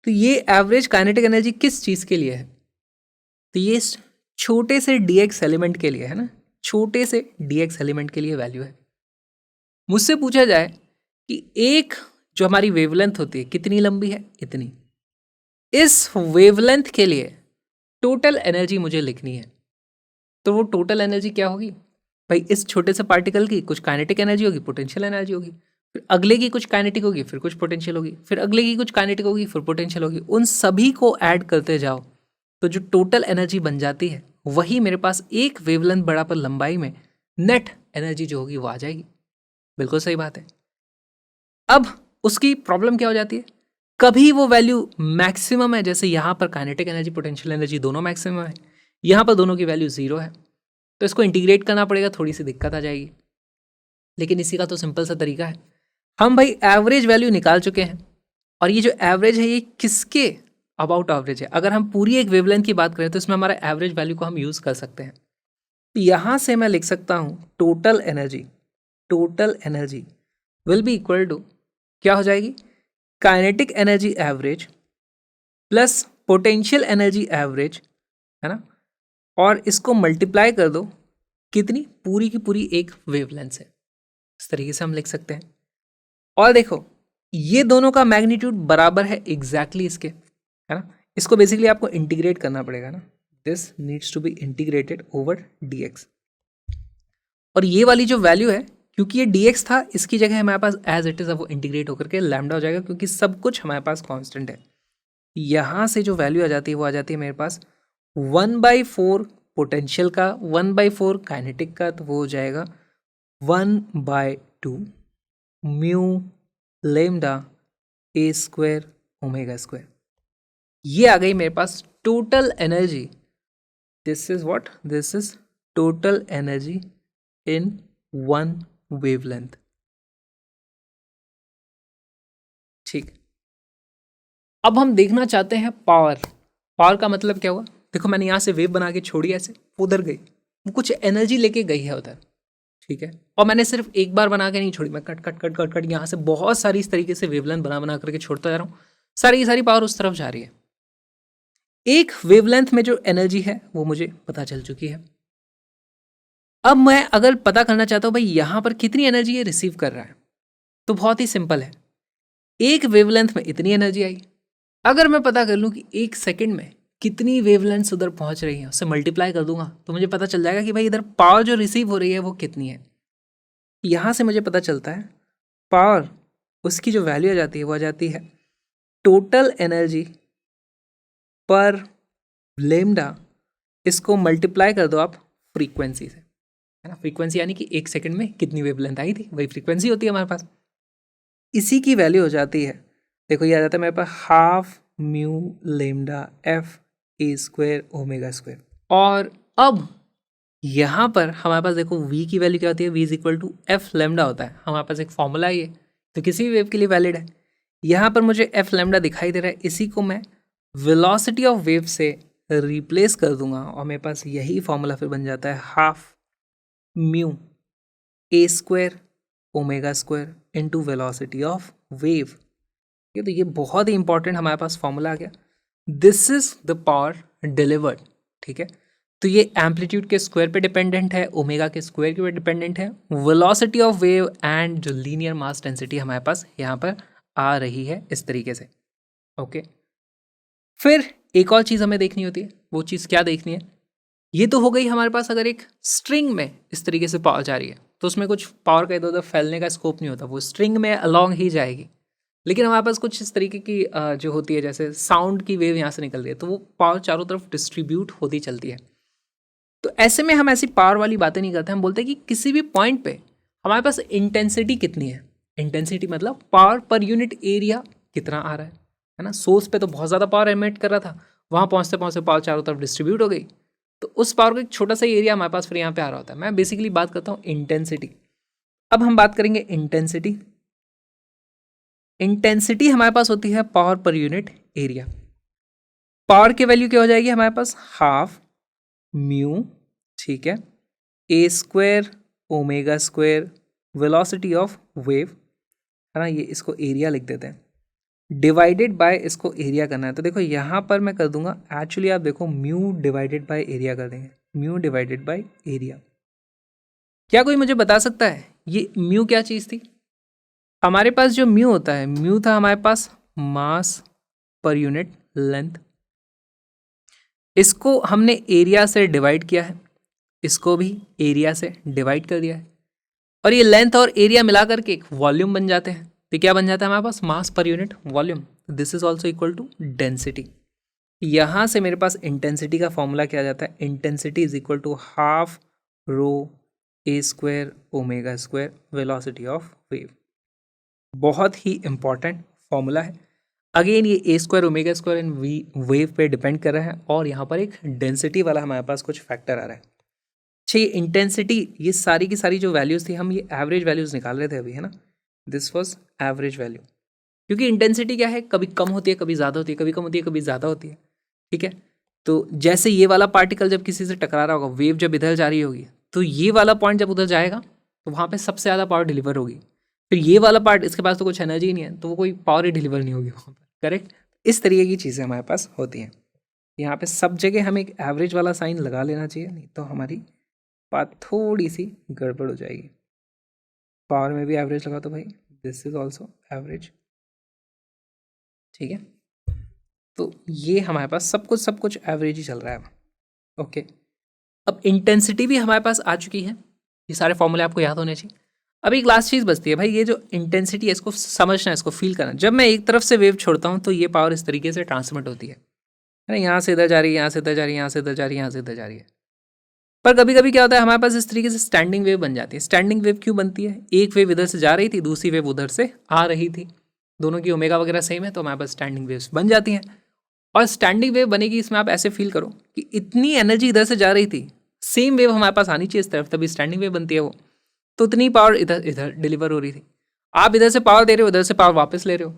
तो ये एवरेज काइनेटिक एनर्जी किस चीज़ के लिए है, तो ये छोटे से dx एलिमेंट के लिए है ना, छोटे से dx एलिमेंट के लिए वैल्यू है। मुझसे पूछा जाए कि एक जो हमारी वेवलेंथ होती है कितनी लंबी है, इतनी, इस वेवलेंथ के लिए टोटल एनर्जी मुझे लिखनी है, तो वो टोटल एनर्जी क्या होगी भाई, इस छोटे से पार्टिकल की कुछ काइनेटिक एनर्जी होगी, पोटेंशियल एनर्जी होगी, फिर अगले की कुछ काइनेटिक होगी, फिर कुछ पोटेंशियल होगी, फिर अगले की कुछ काइनेटिक होगी, फिर पोटेंशियल होगी। उन सभी को ऐड करते जाओ तो जो टोटल एनर्जी बन जाती है वही मेरे पास एक वेवलेंथ बराबर लंबाई में नेट एनर्जी जो होगी वो आ जाएगी। बिल्कुल सही बात है। अब उसकी प्रॉब्लम क्या हो जाती है, कभी वो वैल्यू मैक्सिमम है, जैसे यहाँ पर काइनेटिक एनर्जी पोटेंशियल एनर्जी दोनों मैक्सिमम है, यहाँ पर दोनों की वैल्यू जीरो है, तो इसको इंटीग्रेट करना पड़ेगा, थोड़ी सी दिक्कत आ जाएगी। लेकिन इसी का तो सिंपल सा तरीका है, हम भाई एवरेज वैल्यू निकाल चुके हैं, और ये जो एवरेज है ये किसके अबाउट एवरेज है। अगर हम पूरी एक वेवलेंथ की बात करें तो इसमें हमारा एवरेज वैल्यू को हम यूज़ कर सकते हैं। तो यहाँ से मैं लिख सकता हूँ total energy will be equal to, क्या हो जाएगी, kinetic energy average plus potential energy average, है ना, और इसको मल्टीप्लाई कर दो कितनी, पूरी की पूरी एक वेवलेंथ से। इस तरीके से हम लिख सकते हैं। और देखो ये दोनों का मैग्नीट्यूड बराबर है एग्जैक्टली इसके, है ना। इसको बेसिकली आपको इंटीग्रेट करना पड़ेगा ना, this needs to be integrated over dx। और ये वाली जो वैल्यू है, क्योंकि ये dx था, इसकी जगह हमारे पास एज इट इज अब वो इंटीग्रेट होकर के लैम्डा हो जाएगा, क्योंकि सब कुछ हमारे पास कांस्टेंट है। यहाँ से जो वैल्यू आ जाती है वो आ जाती है मेरे पास 1/4 पोटेंशियल का, 1/4 काइनेटिक का, तो वो हो जाएगा 1/2 mu lambda A square omega square. ये आ गई मेरे पास total energy. This is what, this is total energy in one wavelength. ठीक, अब हम देखना चाहते हैं पावर। पावर का मतलब क्या हुआ, देखो मैंने यहाँ से वेव बना के छोड़ी, ऐसे उधर गई, वो कुछ एनर्जी लेके गई है उधर, ठीक है। और मैंने सिर्फ एक बार बना के नहीं छोड़ी, मैं cut cut cut cut cut यहाँ से बहुत सारी इस तरीके से वेवलेंथ बना बना करके छोड़ता जा रहा हूँ। सारी की सारी पावर उस तरफ जा रही है। एक वेवलेंथ में जो एनर्जी है वो मुझे पता चल चुकी है। अब मैं अगर पता करना चाहता हूँ भाई यहाँ पर कितनी एनर्जी ये रिसीव कर रहा है, तो बहुत ही सिंपल है, एक वेवलेंथ में इतनी एनर्जी आई। अगर मैं पता कर लूँ कि एक सेकंड में कितनी वेवलेंथ्स उधर पहुँच रही हैं, उससे मल्टीप्लाई कर दूंगा तो मुझे पता चल जाएगा कि भाई इधर पावर जो रिसीव हो रही है वो कितनी है। यहाँ से मुझे पता चलता है पावर, उसकी जो वैल्यू आ जाती है वो आ जाती है टोटल एनर्जी पर लेमडा, इसको मल्टीप्लाई कर दो आप फ्रीक्वेंसी से, है ना। फ्रीक्वेंसी यानी कि एक सेकंड में कितनी वेवलेंथ आई थी, वही फ्रीक्वेंसी होती है हमारे पास। इसी की वैल्यू हो जाती है, देखो ये आ जाता है मेरे पास half mu lambda F A square omega square. और अब यहाँ पर हमारे पास देखो v की वैल्यू क्या होती है, v is equal to F lambda होता है, हमारे पास एक फॉर्मूला है ये, तो किसी भी वेव के लिए वैलिड है। यहाँ पर मुझे एफ लेमडा दिखाई दे रहा है, इसी को मैं वेलोसिटी ऑफ वेव से रिप्लेस कर दूंगा और मेरे पास यही फॉर्मूला फिर बन जाता है half mu A square omega square into velocity of wave. ये तो ये बहुत ही इंपॉर्टेंट हमारे पास फॉर्मूला आ गया। This is the power delivered, ठीक है। तो ये एम्पलीट्यूड के स्क्वायर पे डिपेंडेंट है, ओमेगा के स्क्वायर के ऊपर डिपेंडेंट है, वेलोसिटी ऑफ वेव एंड जो लीनियर मास डेंसिटी हमारे पास यहाँ पर आ रही है इस तरीके से। ओके, फिर एक और चीज़ हमें देखनी होती है, वो चीज़ क्या देखनी है, ये तो हो गई हमारे पास अगर एक स्ट्रिंग में इस तरीके से पावर जा रही है तो उसमें कुछ पावर का इधर उधर फैलने का स्कोप नहीं होता, वो स्ट्रिंग में अलॉन्ग ही जाएगी। लेकिन हमारे पास कुछ इस तरीके की जो होती है, जैसे साउंड की वेव यहाँ से निकल रही है तो वो पावर चारों तरफ डिस्ट्रीब्यूट होती चलती है। तो ऐसे में हम ऐसी पावर वाली बातें नहीं करते, हम बोलते हैं कि किसी भी पॉइंट पे हमारे पास इंटेंसिटी कितनी है। इंटेंसिटी मतलब पावर पर यूनिट एरिया कितना आ रहा है ना। सोर्स पे तो बहुत ज़्यादा पावर एमिट कर रहा था, वहाँ पहुँचते पहुँचते पावर चारों तरफ डिस्ट्रीब्यूट हो गई, तो उस पावर का एक छोटा सा एरिया हमारे पास फिर यहाँ पे आ रहा होता है। मैं बेसिकली बात करता हूँ इंटेंसिटी। अब हम बात करेंगे इंटेंसिटी। इंटेंसिटी हमारे पास होती है पावर पर यूनिट एरिया। पावर की वैल्यू क्या हो जाएगी हमारे पास, हाफ म्यू, ठीक है, A square omega square velocity of wave, है ना। ये इसको एरिया लिख देते हैं, डिवाइडेड बाय, इसको एरिया करना है तो देखो यहाँ पर मैं कर दूंगा, एक्चुअली आप देखो म्यू डिवाइडेड बाय एरिया कर देंगे, म्यू डिवाइडेड बाय एरिया। क्या कोई मुझे बता सकता है ये म्यू क्या चीज़ थी। हमारे पास जो म्यू होता है, म्यू था हमारे पास मास पर यूनिट लेंथ, इसको हमने एरिया से डिवाइड किया है, इसको भी एरिया से डिवाइड कर दिया है, और ये लेंथ और एरिया मिला करके एक वॉल्यूम बन जाते हैं। तो क्या बन जाता है हमारे पास, मास पर unit volume. This is also equal to density. यहाँ से मेरे पास इंटेंसिटी का फॉर्मूला क्या आ जाता है, intensity is equal to half rho A square omega square velocity of wave. बहुत ही इंपॉर्टेंट फॉर्मूला है। अगेन ये A square omega square and V wave पे डिपेंड कर रहा है, और यहाँ पर एक डेंसिटी वाला हमारे पास कुछ फैक्टर आ रहा है। अच्छा, ये इंटेंसिटी, ये सारी की सारी जो वैल्यूज़ थी, हम ये एवरेज वैल्यूज़ निकाल रहे थे अभी, है ना। दिस वाज एवरेज वैल्यू, क्योंकि इंटेंसिटी क्या है, कभी कम होती है कभी ज़्यादा होती है, कभी कम होती है कभी ज़्यादा होती है, ठीक है। तो जैसे ये वाला पार्टिकल जब किसी से टकरा रहा होगा, वेव जब इधर जा रही होगी, तो ये वाला पॉइंट जब उधर जाएगा तो वहाँ पे सबसे ज़्यादा पावर डिलीवर होगी। फिर ये वाला पार्ट, इसके पास तो कुछ एनर्जी नहीं है, तो वो कोई पावर ही डिलीवर नहीं होगी वहाँ पर, करेक्ट। इस तरीके की चीज़ें हमारे पास होती हैं। यहाँ पे सब जगह हमें एक एवरेज वाला साइन लगा लेना चाहिए, नहीं तो हमारी बात थोड़ी सी गड़बड़ हो जाएगी। पावर में भी एवरेज लगा दो भाई, दिस इज ऑल्सो एवरेज, ठीक है। तो ये हमारे पास सब कुछ एवरेज ही चल रहा है। ओके, अब इंटेंसिटी भी हमारे पास आ चुकी है, ये सारे फॉर्मूले आपको याद होने चाहिए। अब एक लास्ट चीज़ बचती है भाई, ये जो इंटेंसिटी है इसको समझना है, इसको फील करना। जब मैं एक तरफ से वेव छोड़ता हूँ तो ये पावर इस तरीके से ट्रांसमिट होती है ना, यहाँ से इधर जा रही है, यहाँ से इधर जा रही है, यहाँ से इधर जा रही है, यहाँ से इधर जा रही है। पर कभी कभी क्या होता है, हमारे पास इस तरीके से स्टैंडिंग वेव बन जाती है। स्टैंडिंग वेव क्यों बनती है? एक वेव इधर से जा रही थी, दूसरी वेव उधर से आ रही थी, दोनों की ओमेगा वगैरह सेम है, तो हमारे पास स्टैंडिंग वेव्स बन जाती हैं। और स्टैंडिंग वेव बनेगी, इसमें आप ऐसे फील करो कि इतनी एनर्जी इधर से जा रही थी, सेम वेव हमारे पास आनी चाहिए इस तरफ, तभी स्टैंडिंग वेव बनती है वो। तो उतनी पावर इधर इधर डिलीवर हो रही थी। आप इधर से पावर दे रहे हो, उधर से पावर वापस ले रहे हो,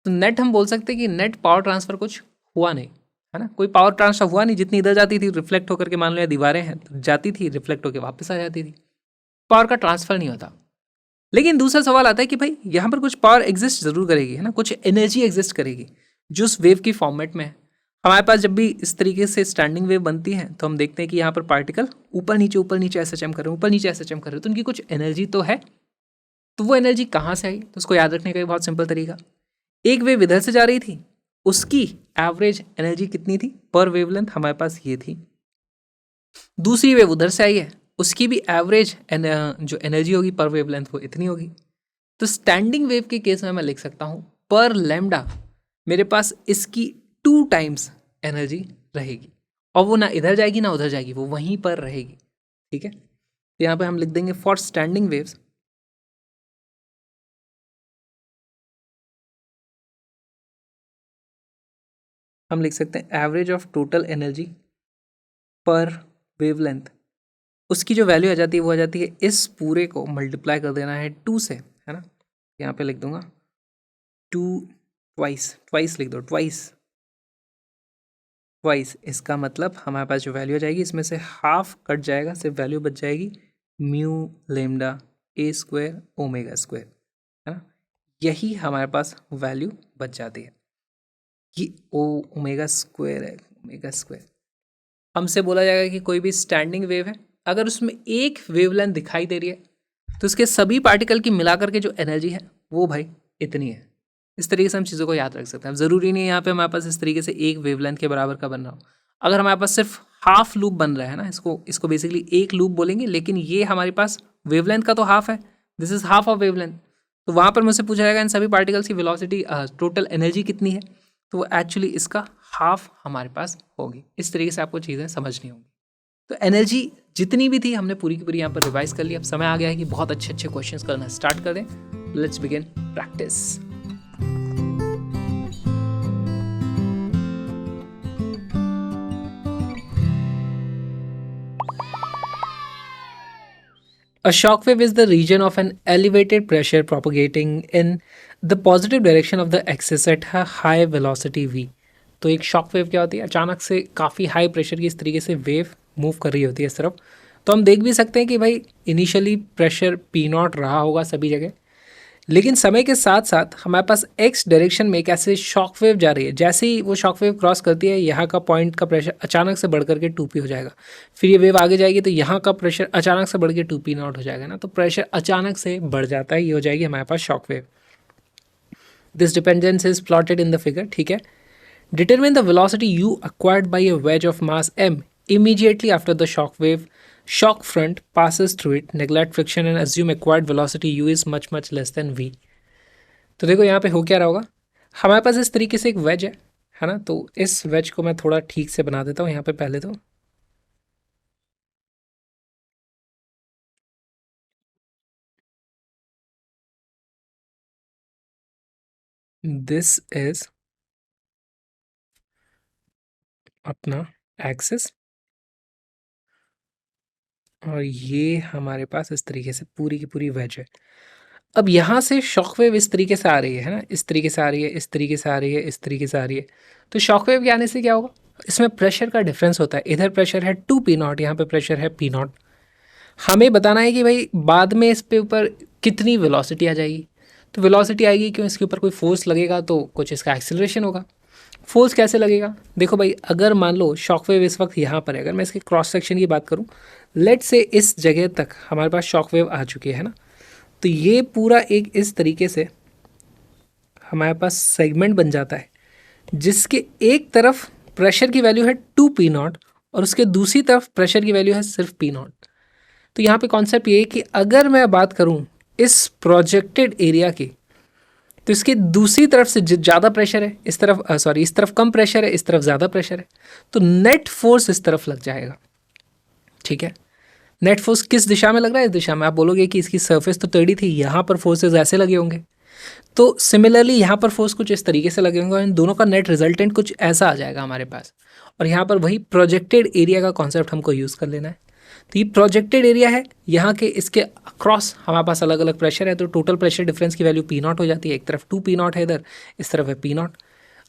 तो नेट हम बोल सकते हैं कि नेट पावर ट्रांसफर कुछ हुआ नहीं, है ना। कोई पावर ट्रांसफर हुआ नहीं, जितनी इधर जाती थी रिफ्लेक्ट होकर के, मान लो दीवारें हैं तो जाती थी, रिफ्लेक्ट होकर वापस आ जाती थी, पावर का ट्रांसफर नहीं होता। लेकिन दूसरा सवाल आता है कि भाई यहाँ पर कुछ पावर एग्जिस्ट जरूर करेगी, है ना, कुछ एनर्जी एग्जिस्ट करेगी जो उस वेव की फॉर्मेट में है। हमारे पास जब भी इस तरीके से स्टैंडिंग वेव बनती है तो हम देखते हैं कि यहाँ पर पार्टिकल ऊपर नीचे ऐसे चम कर रहे हैं, ऊपर नीचे ऐसे चम कर रहे हैं, तो उनकी कुछ एनर्जी तो है। तो वो एनर्जी कहाँ से आई? तो उसको याद रखने का बहुत सिंपल तरीका, एक वेव इधर से जा रही थी, उसकी एवरेज एनर्जी कितनी थी पर वेवलेंथ? हमारे पास ये थी। दूसरी वेव उधर से आई है, उसकी भी एवरेज जो एनर्जी होगी पर वेवलेंथ वो इतनी होगी। तो स्टैंडिंग वेव के केस में मैं लिख सकता हूँ पर लैम्डा मेरे पास इसकी 2 टाइम्स एनर्जी रहेगी, और वो ना इधर जाएगी ना उधर जाएगी, वो वहीं पर रहेगी, ठीक है। तो यहाँ पे हम लिख देंगे फॉर स्टैंडिंग वेव्स हम लिख सकते हैं एवरेज ऑफ टोटल एनर्जी पर वेवलेंथ, उसकी जो वैल्यू आ जाती है वो आ जाती है, इस पूरे को मल्टीप्लाई कर देना है 2 से, है ना। यहाँ पे लिख दूंगा 2 ट्वाइस लिख दो, ट्वाइस। इसका मतलब हमारे पास जो वैल्यू आ जाएगी इसमें से हाफ कट जाएगा, सिर्फ वैल्यू बच जाएगी mu lambda A square omega square, है ना। यही हमारे पास वैल्यू बच जाती है कि ओमेगा स्क्वायर है, ओमेगा स्क्वायर। हमसे बोला जाएगा कि कोई भी स्टैंडिंग वेव है, अगर उसमें एक वेवलेंथ दिखाई दे रही है तो उसके सभी पार्टिकल की मिलाकर के जो एनर्जी है वो भाई इतनी है। इस तरीके से हम चीज़ों को याद रख सकते हैं। अब ज़रूरी नहीं है यहाँ पे हमारे पास इस तरीके से एक वेवलेंथ के बराबर का बन रहा हो। अगर हमारे पास सिर्फ हाफ लूप बन रहा है ना, इसको बेसिकली एक लूप बोलेंगे, लेकिन ये हमारे पास वेवलेंथ का तो हाफ है, this is half of wavelength. तो वहाँ पर मुझसे पूछा जाएगा इन सभी पार्टिकल्स की वेलोसिटी टोटल एनर्जी कितनी है, तो वो एक्चुअली इसका हाफ हमारे पास होगी। इस तरीके से आपको चीज़ें समझनी होंगी। तो एनर्जी जितनी भी थी हमने पूरी की पूरी यहाँ पर रिवाइज कर ली। अब समय आ गया है कि बहुत अच्छे अच्छे क्वेश्चंस करना स्टार्ट कर दें। Let's begin practice. A shock wave is the region of an elevated pressure propagating in the positive direction of the axis at a high velocity v। तो एक शॉक वेव क्या होती है? अचानक से काफ़ी हाई प्रेशर की इस तरीके से वेव मूव कर रही होती है इस तरफ। तो हम देख भी सकते हैं कि भाई इनिशियली प्रेशर P0 रहा होगा सभी जगह, लेकिन समय के साथ साथ हमारे पास एक्स डायरेक्शन में एक ऐसे शॉक वेव जा रही है। जैसे ही वो शॉक वेव क्रॉस करती है, यहाँ का पॉइंट का प्रेशर अचानक से बढ़ करके 2P हो जाएगा। फिर ये वेव आगे जाएगी तो यहाँ का प्रेशर अचानक से बढ़ के 2P0 हो जाएगा ना। तो प्रेशर अचानक से बढ़ जाता है, ये हो जाएगी हमारे पास shock wave. This dependence is plotted in the figure, ठीक है। Determine the velocity U acquired by a wedge of mass m immediately after the shock front passes through it, neglect friction and assume acquired velocity u is much less than v। तो देखो यहाँ पे हो क्या रहा होगा, हमारे पास इस तरीके से एक वेज है ना। तो इस वेज को मैं थोड़ा ठीक से बना देता हूँ यहाँ पे। पहले तो दिस इज अपना एक्सिस, और ये हमारे पास इस तरीके से पूरी की पूरी वेज है। अब यहाँ से शॉकवेव इस तरीके से आ रही है ना, इस तरीके से आ रही है, इस तरीके से आ रही है, इस तरीके से आ रही है। तो शॉकवेव के आने से क्या होगा, इसमें प्रेशर का डिफरेंस होता है। इधर प्रेशर है 2P0, यहाँ पे प्रेशर है P0। हमें बताना है कि भाई बाद में इस पे ऊपर कितनी वेलोसिटी आ जाएगी। तो वेलोसिटी आएगी क्यों, इसके ऊपर कोई फोर्स लगेगा तो कुछ इसका एक्सेलरेशन होगा। फोर्स कैसे लगेगा? देखो भाई, अगर मान लो शॉकवेव इस वक्त यहाँ पर है, अगर मैं इसके क्रॉस सेक्शन की बात करूँ, लेट से इस जगह तक हमारे पास शॉकवेव आ चुकी है ना, तो ये पूरा एक इस तरीके से हमारे पास सेगमेंट बन जाता है, जिसके एक तरफ प्रेशर की वैल्यू है 2p0 और उसके दूसरी तरफ प्रेशर की वैल्यू है सिर्फ p0। तो यहाँ पे कॉन्सेप्ट ये है कि अगर मैं बात करूँ इस प्रोजेक्टेड एरिया की, तो इसके दूसरी तरफ से ज़्यादा प्रेशर है, इस तरफ इस तरफ कम प्रेशर है, इस तरफ ज़्यादा प्रेशर है, तो नेट फोर्स इस तरफ लग जाएगा। ठीक है, नेट फोर्स किस दिशा में लग रहा है? इस दिशा में। आप बोलोगे कि इसकी सरफेस तो टेढ़ी थी, यहाँ पर फोर्सेज ऐसे लगे होंगे, तो सिमिलरली यहाँ पर फोर्स कुछ इस तरीके से लगे होंगे और इन दोनों का नेट रिजल्टेंट कुछ ऐसा आ जाएगा हमारे पास। और यहाँ पर वही प्रोजेक्टेड एरिया का कॉन्सेप्ट हमको यूज़ कर लेना है। तो ये प्रोजेक्टेड एरिया है, यहाँ के इसके अक्रॉस हमारे पास अलग अलग प्रेशर है, तो टोटल प्रेशर डिफरेंस की वैल्यू p0 हो जाती है। एक तरफ 2p0 है इधर, इस तरफ है p0।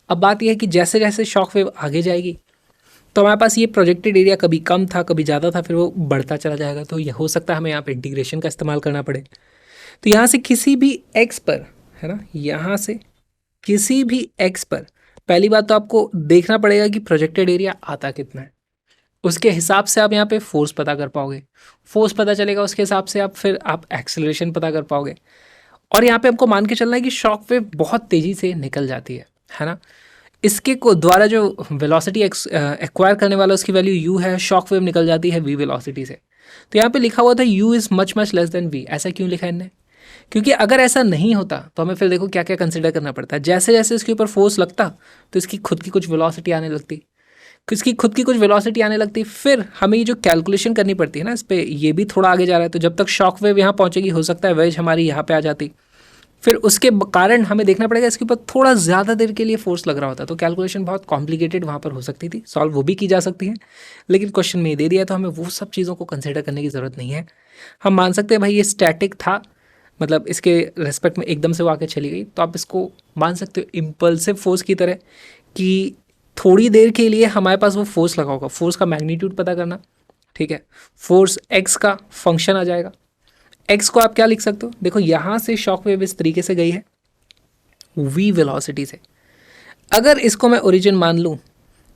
अब बात यह है कि जैसे जैसे शॉक वेव आगे जाएगी तो हमारे पास ये प्रोजेक्टेड एरिया कभी कम था, कभी ज़्यादा था, फिर वो बढ़ता चला जाएगा। तो ये हो सकता है हमें यहाँ पे इंटीग्रेशन का इस्तेमाल करना पड़े। तो यहाँ से किसी भी x पर, है ना, यहाँ से किसी भी x पर पहली बात तो आपको देखना पड़ेगा कि प्रोजेक्टेड एरिया आता कितना है, उसके हिसाब से आप यहाँ पे फोर्स पता कर पाओगे। फोर्स पता चलेगा, उसके हिसाब से आप एक्सेलरेशन पता कर पाओगे। और यहाँ पे हमको मान के चलना है कि शॉक वेव बहुत तेज़ी से निकल जाती है ना। इसके को द्वारा जो वेलोसिटी एक्वायर करने वाला उसकी वैल्यू u है, शॉक वेव निकल जाती है v वेलोसिटी से। तो यहाँ पे लिखा हुआ था u is much much less than v। ऐसा क्यों लिखा है इनने? क्योंकि अगर ऐसा नहीं होता तो हमें फिर देखो क्या क्या कंसिडर करना पड़ता है। जैसे जैसे इसके ऊपर फोर्स लगता तो इसकी खुद की कुछ वेलोसिटी आने लगती, इसकी खुद की कुछ वेलोसिटी आने लगती, फिर हमें ये जो कैलकुलेशन करनी पड़ती है ना इस पर, ये भी थोड़ा आगे जा रहा है, तो जब तक शॉक वेव यहाँ पहुँचेगी हो सकता है वेज हमारी यहाँ पे आ जाती, फिर उसके कारण हमें देखना पड़ेगा इसके ऊपर थोड़ा ज़्यादा देर के लिए फोर्स लग रहा होता। तो कैलकुलेशन बहुत कॉम्प्लिकेटेड वहाँ पर हो सकती थी, सॉल्व वो भी की जा सकती है, लेकिन क्वेश्चन में दे दिया तो हमें वो सब चीज़ों को कंसिडर करने की ज़रूरत नहीं है। हम मान सकते हैं भाई ये स्टैटिक था, मतलब इसके रेस्पेक्ट में एकदम से वो आके चली गई, तो आप इसको मान सकते हो इम्पल्सिव फोर्स की तरह, कि थोड़ी देर के लिए हमारे पास वो फोर्स लगा होगा। फोर्स का मैग्नीट्यूड पता करना, ठीक है, फोर्स एक्स का फंक्शन आ जाएगा। एक्स को आप क्या लिख सकते हो? देखो यहाँ से शॉक वेव इस तरीके से गई है v वेलोसिटी से, अगर इसको मैं ओरिजिन मान लूँ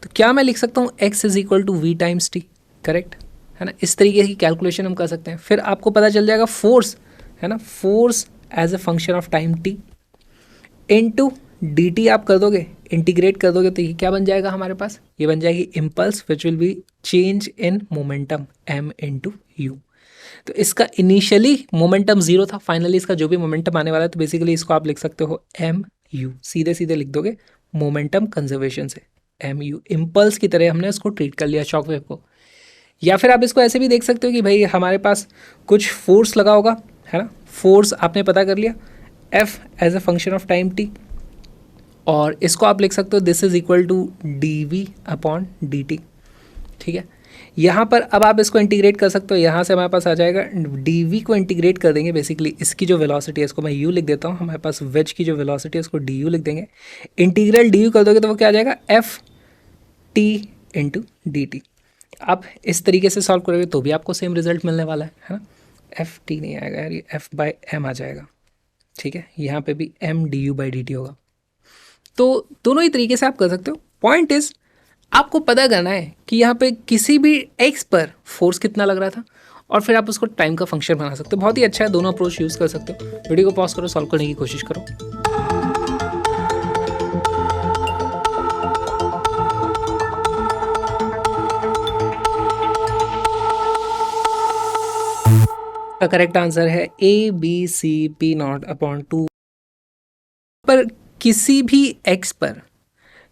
तो क्या मैं लिख सकता हूँ x is equal to V times T, correct है ना। इस तरीके की कैलकुलेशन हम कर सकते हैं। फिर आपको पता चल जाएगा फोर्स, है ना, force as a function of time t into dt आप कर दोगे, इंटीग्रेट कर दोगे, तो ये क्या बन जाएगा हमारे पास? ये बन जाएगी impulse which will be change in momentum m into you. तो इसका इनिशियली मोमेंटम 0 था, फाइनली इसका जो भी मोमेंटम आने वाला है, तो बेसिकली इसको आप लिख सकते हो एम यू, सीधे सीधे लिख दोगे मोमेंटम कंजर्वेशन से एम यू। इम्पल्स की तरह हमने इसको ट्रीट कर लिया शॉक वेव को। या फिर आप इसको ऐसे भी देख सकते हो कि भाई हमारे पास कुछ फोर्स लगा होगा, है ना, फोर्स आपने पता कर लिया F as a function of time T, और इसको आप लिख सकते हो this is equal to D V upon D T. ठीक है, यहाँ पर अब आप इसको इंटीग्रेट कर सकते हो, यहाँ से हमारे पास आ जाएगा डी वी को इंटीग्रेट कर देंगे, बेसिकली इसकी जो वेलोसिटी है इसको मैं यू लिख देता हूँ, हमारे पास वेज की जो वेलोसिटी है उसको डी यू लिख देंगे। इंटीग्रल डी यू कर दोगे तो वो क्या आ जाएगा F T into D T. आप इस तरीके से सॉल्व करोगे तो भी आपको सेम रिजल्ट मिलने वाला है ना। एफ टी नहीं आएगा यार, ये एफ बाई एम आ जाएगा। ठीक है, यहाँ पे भी M D U by D T होगा। तो दोनों ही तरीके से आप कर सकते हो। पॉइंट इज आपको पता करना है कि यहाँ पे किसी भी एक्स पर फोर्स कितना लग रहा था, और फिर आप उसको टाइम का फंक्शन बना सकते हो। बहुत ही अच्छा है, दोनों अप्रोच यूज़ कर सकते हो। वीडियो को पॉज करो, सॉल्व करने की कोशिश करो। का करेक्ट आंसर है A B C P not upon 2 पर किसी भी एक्स पर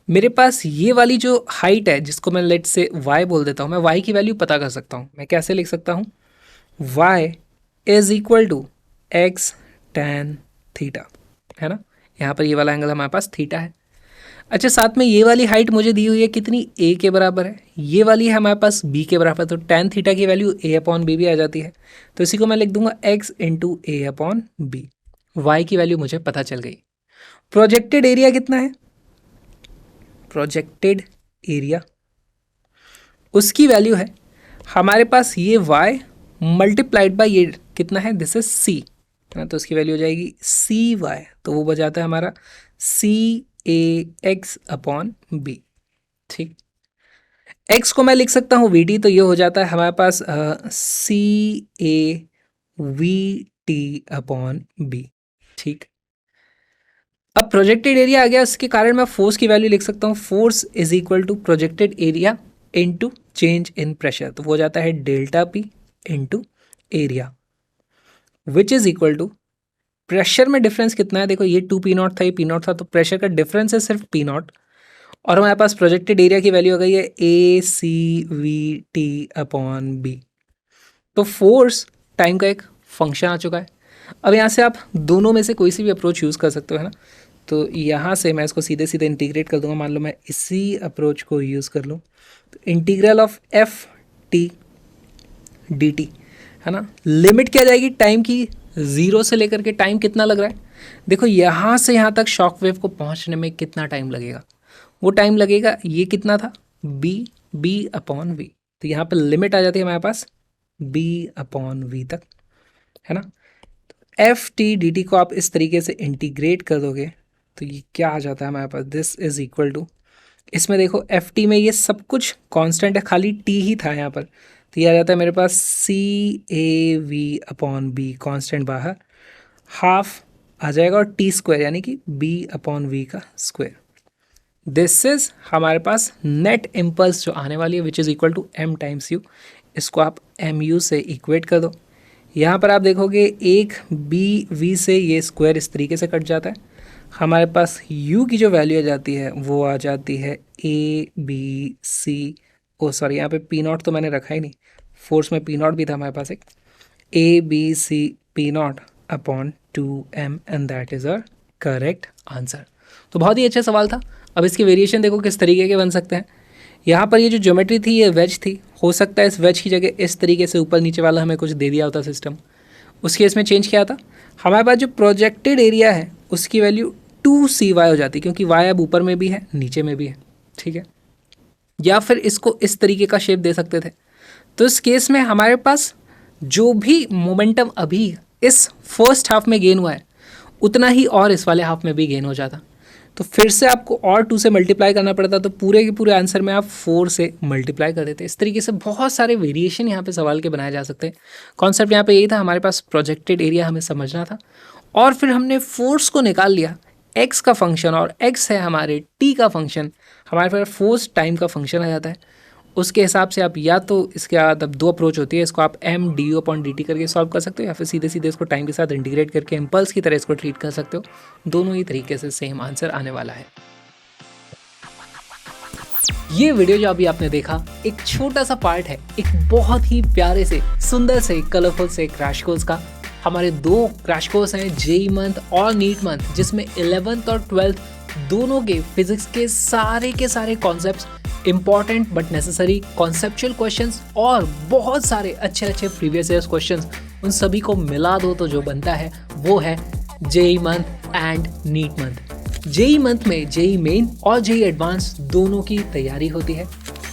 मेरे पास ये वाली जो हाइट है, जिसको मैं लेट से y बोल देता हूँ, मैं y की वैल्यू पता कर सकता हूँ। मैं कैसे लिख सकता हूँ? y is equal to X tan theta, है ना। यहाँ पर ये वाला एंगल हमारे पास थीटा है। अच्छा, साथ में ये वाली हाइट मुझे दी हुई है कितनी? a के बराबर है। ये वाली है हमारे पास b के बराबर, तो टैन थीटा की वैल्यू a अपॉन बी भी आ जाती है। तो इसी को मैं लिख दूंगा x इंटू ए अपॉन बी। वाई की वैल्यू मुझे पता चल गई। प्रोजेक्टेड एरिया कितना है? प्रोजेक्टेड एरिया, उसकी वैल्यू है हमारे पास ये y मल्टीप्लाइड बाय ये कितना है, दिस इज c, तो उसकी वैल्यू हो जाएगी cy। तो वो बजाता है हमारा c ए एक्स अपॉन बी। ठीक, x को मैं लिख सकता हूँ वी टी, तो ये हो जाता है हमारे पास C A V T upon B. ठीक, अब प्रोजेक्टेड एरिया आ गया, इसके कारण मैं फोर्स की वैल्यू लिख सकता हूँ, force is equal to projected area into change in pressure, तो वो जाता है delta P into area, which is equal to pressure में डिफरेंस कितना है, देखो ये 2p0 था, ये p0 था, तो प्रेशर का डिफरेंस है सिर्फ p0, और हमारे पास प्रोजेक्टेड एरिया की वैल्यू आ गई है ए सी वी टी अपॉन बी। तो फोर्स टाइम का एक फंक्शन आ चुका है। अब यहाँ से आप दोनों में से कोई सी भी अप्रोच यूज़ कर सकते हो, है ना। तो यहाँ से मैं इसको सीधे सीधे इंटीग्रेट कर दूंगा, मान लो मैं इसी अप्रोच को यूज़ कर लूँ, तो integral of F T D T, है ना। लिमिट क्या जाएगी टाइम की, 0 से लेकर के टाइम कितना लग रहा है, देखो यहाँ से यहाँ तक शॉक वेव को पहुँचने में कितना टाइम लगेगा, वो टाइम लगेगा, ये कितना था बी अपॉन वी, तो यहाँ पे लिमिट आ जाती है हमारे पास बी अपॉन वी तक, है ना। एफ टी डी टी को आप इस तरीके से इंटीग्रेट कर दोगे तो ये क्या आ जाता है हमारे पास, दिस इज इक्वल टू, इसमें देखो एफ टी में ये सब कुछ कांस्टेंट है, खाली टी ही था यहाँ पर, तो ये आ जाता है मेरे पास C A V upon B, constant बाहर, हाफ आ जाएगा, और टी स्क्वायर यानी कि बी अपॉन वी का स्क्वायर। दिस इज हमारे पास नेट इम्पल्स जो आने वाली है, which is equal to M times U, इसको आप एम यू से इक्वेट कर दो। यहाँ पर आप देखोगे एक बी वी से ये स्क्वायर इस तरीके से कट जाता है, हमारे पास u की जो वैल्यू आ जाती है वो आ जाती है A B C, O sorry यहाँ पे पी नॉट तो मैंने रखा ही नहीं, फोर्स में पी नॉट भी था हमारे पास एक, A B C P not upon 2m, and that is a correct answer. तो बहुत ही अच्छा सवाल था। अब इसके वेरिएशन देखो किस तरीके के बन सकते हैं। यहाँ पर ये जो ज्योमेट्री थी ये वेज थी, हो सकता है इस वेज की जगह इस तरीके से ऊपर नीचे वाला हमें कुछ दे दिया होता सिस्टम, उस केस में चेंज किया था, हमारे पास जो प्रोजेक्टेड एरिया है उसकी वैल्यू 2cy हो जाती, क्योंकि y अब ऊपर में भी है नीचे में भी है, ठीक है। या फिर इसको इस तरीके का शेप दे सकते थे, तो इस केस में हमारे पास जो भी मोमेंटम अभी इस फर्स्ट हाफ में गेन हुआ है उतना ही और इस वाले हाफ में भी गेन हो जाता, तो फिर से आपको और 2 से मल्टीप्लाई करना पड़ता, तो पूरे के पूरे आंसर में आप 4 से मल्टीप्लाई कर देते। इस तरीके से बहुत सारे वेरिएशन यहाँ पे सवाल के बनाए जा सकते हैं। कॉन्सेप्ट यहाँ पे यही था, हमारे पास प्रोजेक्टेड एरिया हमें समझना था, और फिर हमने फोर्स को निकाल लिया, x का फंक्शन, और x है हमारे t का फंक्शन, हमारे पास फोर्स टाइम का फंक्शन आ जाता है। उसके हिसाब से आप या तो इसके बाद अब 2 अप्रोच होती है, इसको आप M D U upon D T करके सॉल्व कर सकते हो, या फिर सीधे सीधे इसको टाइम के साथ इंटीग्रेट करके इम्पल्स की तरह इसको ट्रीट कर सकते हो। दोनों ही तरीके से सेम आंसर आने वाला है। ये वीडियो जो अभी आपने देखा एक छोटा सा पार्ट है एक बहुत ही प्यारे से सुंदर से कलरफुल से क्रैश कोर्स का। हमारे 2 क्रैश कोर्स हैं, जेई मंथ और नीट मंथ, जिसमें 11th और 12th दोनों के फिजिक्स के सारे concepts, important but necessary conceptual questions और बहुत सारे अच्छे अच्छे प्रीवियस ईयर्स क्वेश्चंस, उन सभी को मिला दो तो जो बनता है वो है JEE month and NEET month. JEE month में जेई मेन और जेई एडवांस दोनों की तैयारी होती है।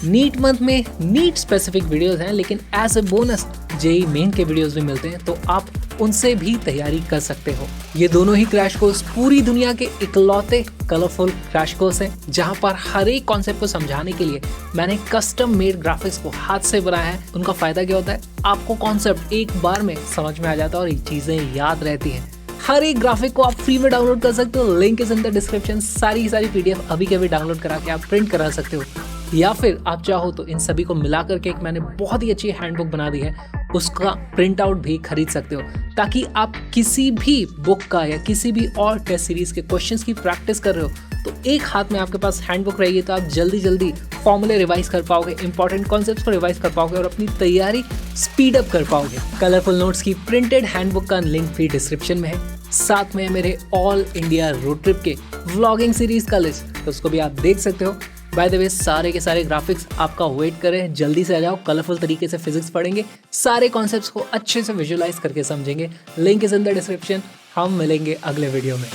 नीट मंथ में नीट स्पेसिफिक वीडियोस हैं, लेकिन as a bonus JEE main के वीडियोस भी मिलते हैं, तो आप उनसे भी तैयारी कर सकते हो। ये दोनों ही क्रैश कोर्स पूरी दुनिया के इकलौते कलरफुल क्रैश कोर्स हैं, जहां पर हर एक कॉन्सेप्ट को समझाने के लिए मैंने कस्टम मेड ग्राफिक्स को हाथ से बनाया है। उनका फायदा क्या होता है, आपको कॉन्सेप्ट एक बार में समझ में आ जाता है और ये चीजें याद रहती हैं। हर एक ग्राफिक को आप फ्री में डाउनलोड कर सकते हो, link is in the description. सारी पीडीएफ अभी के अभी डाउनलोड करा के आप प्रिंट करा सकते हो, या फिर आप चाहो तो इन सभी को मिला करके एक मैंने बहुत ही अच्छी हैंडबुक बना दी है, उसका प्रिंट आउट भी खरीद सकते हो, ताकि आप किसी भी बुक का या किसी भी और टेस्ट सीरीज के क्वेश्चंस की प्रैक्टिस कर रहे हो तो एक हाथ में आपके पास हैंडबुक रहेगी, तो आप जल्दी फॉर्मूले रिवाइज कर पाओगे, इंपॉर्टेंट कॉन्सेप्ट्स को रिवाइज कर पाओगे और अपनी तैयारी स्पीड अप कर पाओगे। कलरफुल नोट्स की प्रिंटेड हैंडबुक का लिंक भी डिस्क्रिप्शन में है, साथ में मेरे ऑल इंडिया रोड ट्रिप के व्लॉगिंग सीरीज का लिस्ट, तो उसको भी आप देख सकते हो। बाय द वे सारे के सारे ग्राफिक्स आपका वेट करें, जल्दी से आ जाओ, कलरफुल तरीके से फिजिक्स पढ़ेंगे, सारे कॉन्सेप्ट्स को अच्छे से विजुअलाइज करके समझेंगे। Link is in the description. हम मिलेंगे अगले वीडियो में।